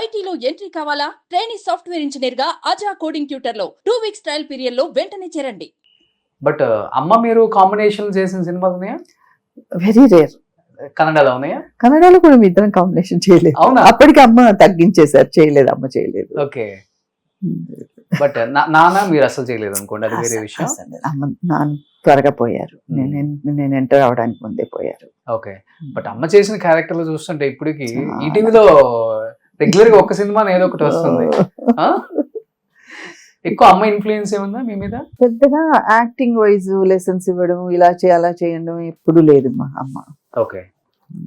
ఐటీలో ఎంట్రీ కావాలా? Trainee software engineer గా అజా కోడింగ్ ట్యూటర్ లో 2 వీక్స్ ట్రయల్ పీరియడ్ లో వెంటనే చేరండి. బట్ అమ్మ మీరు కాంబినేషన్ చేసిన సినిమాలు ఉన్నాయా? Very rare. కన్నడలో ఉన్నాయా? కన్నడలో కూడా మీ ఇద్దరం కాంబినేషన్ చేయలేదు. అవునా? అప్పటికి అమ్మ తగ్గించేశారు, చేయలేదు, అమ్మ చేయలేదు. ఓకే. బట్ నాన్న మీరు అసలు చేయలేదు అనుకోండి, అది వేరే విషయం. అమ్మ నాన్న త్వరగా పోయారు, నేను ఎంటర్ అవడానికి ముందే పోయారు. ఓకే. బట్ అమ్మ చేసిన క్యారెక్టర్లు చూస్తుంటే ఇప్పటికి ఈటీవీలో రెగ్యులర్ గా ఒక సినిమా ఏదో ఒకటి వస్తుంది. ఎక్కువ అమ్మ ఇన్ఫ్లుయెన్స్ ఏముందా మీ మీద? పెద్దగా యాక్టింగ్ వైజ్ లెసన్స్ ఇవ్వడం, ఇలా అలా చేయడం ఎప్పుడు లేదు మా అమ్మ. ఓకే.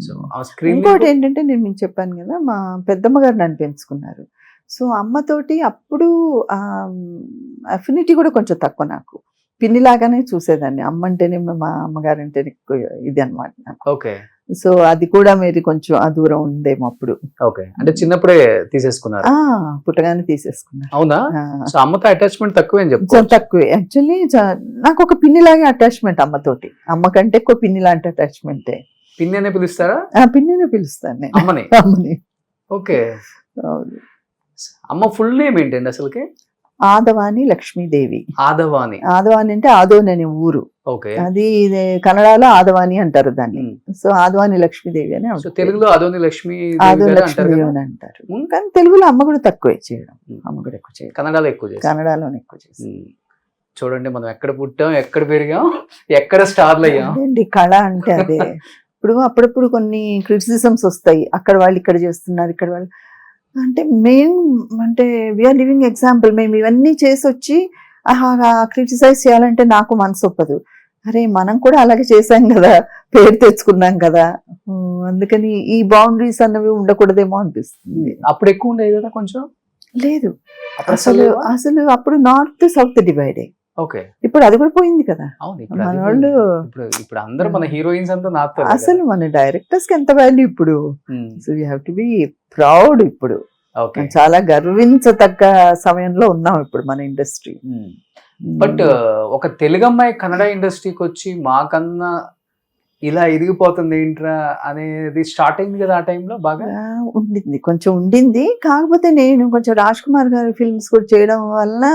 సో స్క్రీన్ ఇంకోటి ఏంటంటే, నేను మీకు చెప్పాను కదా, మా పెద్దమ్మ గారు నన్ను పెంచుకున్నారు. సో అమ్మతోటి అప్పుడు అఫినిటీ కూడా కొంచెం తక్కువ. నాకు పిన్నిలాగానే చూసేదాన్ని. అమ్మ అంటేనే, మా అమ్మగారు అంటేనే ఇది అనమాట నాకు. ఓకే. సో అది కూడా మీరు కొంచెం ఆ దూరం ఉందేమో అప్పుడు. ఓకే. అంటే చిన్నప్పుడే తీసేసుకున్నారు? పుట్టగానే తీసేసుకున్నారు. అవునా? సో అమ్మతో అటాచ్మెంట్ తక్కువే అని చెప్తాను. కొంచెం తక్కువే యాక్చువల్లీ. నాకు ఒక పిన్నిలాగే అటాచ్మెంట్ అమ్మతోటి. అమ్మ కంటే ఎక్కువ పిన్ని లాంటి అటాచ్మెంటే. పిన్ని అనే పిలుస్తారా? పిన్నినే పిలుస్తాను నేను అమ్మని. అమ్మని. ఓకే. అమ్మ ఫుల్ నేమ్ ఏంటండి అసలుకి? ఆదవాని లక్ష్మీదేవి. ఆదవాని. ఆదవాని అంటే ఆదోని అనే ఊరు. ఓకే. అది కన్నడలో ఆదవాని అంటారు దాన్ని. సో ఆదవాని లక్ష్మీదేవి అని. తెలుగులో ఆదోని లక్ష్మి లక్ష్మీదేవి అని అంటారు. కానీ తెలుగులో అమ్మ కూడా తక్కువే చేయడం. అమ్మ కూడా ఎక్కువ చేయడం. కన్నడలో ఎక్కువ చేసి. కన్నడలోనే ఎక్కువ చేసి. చూడండి, మనం ఎక్కడ పుట్టాం, ఎక్కడ పెరిగాం, ఎక్కడ స్టార్లు అయ్యాం. కళ అంటే అదే. ఇప్పుడు అప్పుడప్పుడు కొన్ని క్రిటిసిజమ్స్ వస్తాయి, అక్కడ వాళ్ళు ఇక్కడ చేస్తున్నారు, ఇక్కడ వాళ్ళు అంటే. మెయిన్ అంటే వీఆర్ లివింగ్ ఎగ్జాంపుల్. మేము ఇవన్నీ చేసి వచ్చి క్రిటిసైజ్ చేయాలంటే నాకు మనసు ఒప్పదు. అరే మనం కూడా అలాగే చేసాం కదా, పేరు తెచ్చుకున్నాం కదా, అందుకని ఈ బౌండరీస్ అన్నవి ఉండకూడదేమో అనిపిస్తుంది. అప్పుడు ఎక్కువ ఉండేది కదా కొంచెం? లేదు అసలు అప్పుడు నార్త్ సౌత్ డివైడ్. ఓకే. ఇప్పుడు అది కూడా పోయింది కదా. మన వాళ్ళు ఇప్పుడు అందరూ మన హీరోయిన్స్ అంతా నార్త్. అసలు మన డైరెక్టర్స్ కి ఎంత వాల్యూ ఇప్పుడు. So you have to be proud. ఇప్పుడు చాలా గర్వించతగ్గ సమయంలో ఉన్నాం ఇప్పుడు మన ఇండస్ట్రీ. బట్ ఒక తెలుగు అమ్మాయి కన్నడ ఇండస్ట్రీకి వచ్చి మాకన్నా ఇలా ఎదిగిపోతుంది ఏంట్రా అనేది స్టార్ట్ అయింది కదా ఆ టైంలో. బాగా ఉండింది, కొంచెం ఉండింది. కాకపోతే నేను కొంచెం రాజ్ కుమార్ గారి ఫిల్మ్స్ కూడా చేయడం వలన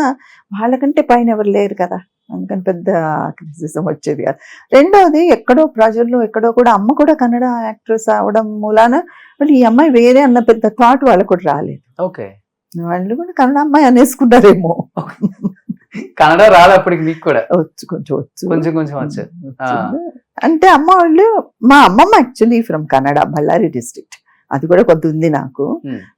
వాళ్ళకంటే పైన ఎవరు లేరు కదా, అందుకని పెద్ద క్రిటిసిజం వచ్చేది కాదు. రెండోది, ఎక్కడో ప్రజల్లో ఎక్కడో కూడా అమ్మ కూడా కన్నడ యాక్ట్రెస్ అవడం మూలాన వాళ్ళు ఈ అమ్మాయి వేరే అన్న పెద్ద థాట్ వాళ్ళకు కూడా రాలేదు. ఓకే. వాళ్ళు కూడా కన్నడ అమ్మాయి అనేసుకుంటారేమో. కన్నడ రాదు అప్పటికి మీకు కూడా? వచ్చు, కొంచెం వచ్చు, కొంచెం కొంచెం వచ్చు. అంటే అమ్మ వాళ్ళు, మా అమ్మమ్మ actually from Kannada, Bellary district. అది కూడా కొంత ఉంది నాకు.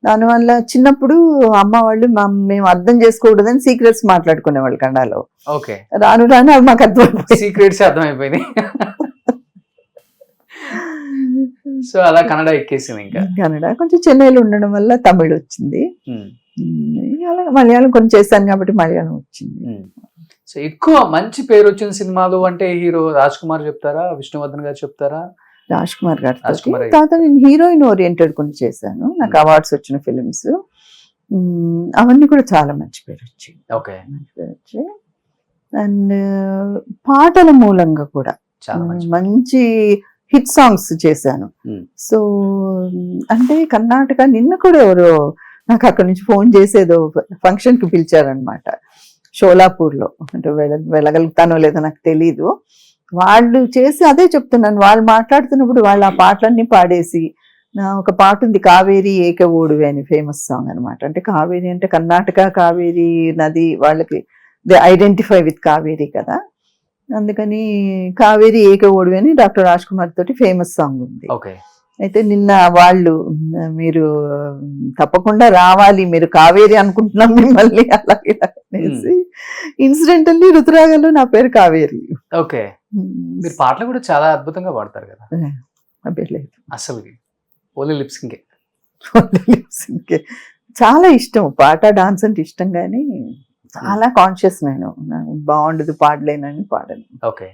దానివల్ల చిన్నప్పుడు అమ్మ వాళ్ళు మేము అర్థం చేసుకోకూడదని సీక్రెట్స్ మాట్లాడుకునేవాళ్ళు కన్నడలో. ఓకే. రాను రాను అవి మాకు అర్థమైపోయి, సీక్రెట్స్ అర్థమైపోయినాయి. సో అలా కన్నడ ఎక్కేసింది. ఇంకా కన్నడ కొంచెం చెన్నైలో ఉండడం వల్ల తమిళ్ వచ్చింది. అలా మలయాళం కొంచెం చేశాను కాబట్టి మలయాళం వచ్చింది. సో ఎక్కువ మంచి పేరు వచ్చిన సినిమాలు అంటే హీరో రాజ్ కుమార్ చెప్తారా, విష్ణువర్ధన్ గారు చెప్తారా? రాజ్ కుమార్ గారు. తర్వాత నేను హీరోయిన్ ఓరియంటెడ్ కొన్ని చేశాను, నాకు అవార్డ్స్ వచ్చిన ఫిలిమ్స్. అవన్నీ కూడా చాలా మంచి పేరు వచ్చాయి. ఓకే. మంచి పేరు వచ్చాయి. అండ్ పాటల మూలంగా కూడా మంచి హిట్ సాంగ్స్ చేశాను. సో అంటే కర్ణాటక, నిన్న కూడా ఎవరో నాకు అక్కడి నుంచి ఫోన్ చేసేదో ఫంక్షన్ కి పిలిచారనమాట, షోలాపూర్లో. అంటే వెళ్ళగలుగుతానో లేదో నాకు తెలీదు. వాళ్ళు చేసి అదే చెప్తున్నాను, వాళ్ళు మాట్లాడుతున్నప్పుడు వాళ్ళు ఆ పాటలన్నీ పాడేసి, ఒక పాట ఉంది కావేరి ఏక ఓడువే అని, ఫేమస్ సాంగ్ అనమాట. అంటే కావేరి అంటే కర్ణాటక, కావేరి నది వాళ్ళకి దే ఐడెంటిఫై విత్ కావేరి కదా, అందుకని కావేరి ఏక ఓడువే అని డాక్టర్ రాజ్ కుమార్ తోటి ఫేమస్ సాంగ్ ఉంది. అయితే నిన్న వాళ్ళు, మీరు తప్పకుండా రావాలి, మీరు కావేరి అనుకుంటున్నాం మిమ్మల్ని అలాగే అనేసి, ఇన్సిడెంటల్లీ రుతురాగలో నా పేరు కావేరి. ఓకే. మీరు పాటలు కూడా చాలా అద్భుతంగా పాడతారు కదా. అసలు ఓన్లీ లిప్సింగ్ చాలా ఇష్టం పాట, డాన్స్ అంటే ఇష్టం, కానీ చాలా కాన్షియస్ నేను, బాగుండదు పాడలేనని పాడను. ఓకే.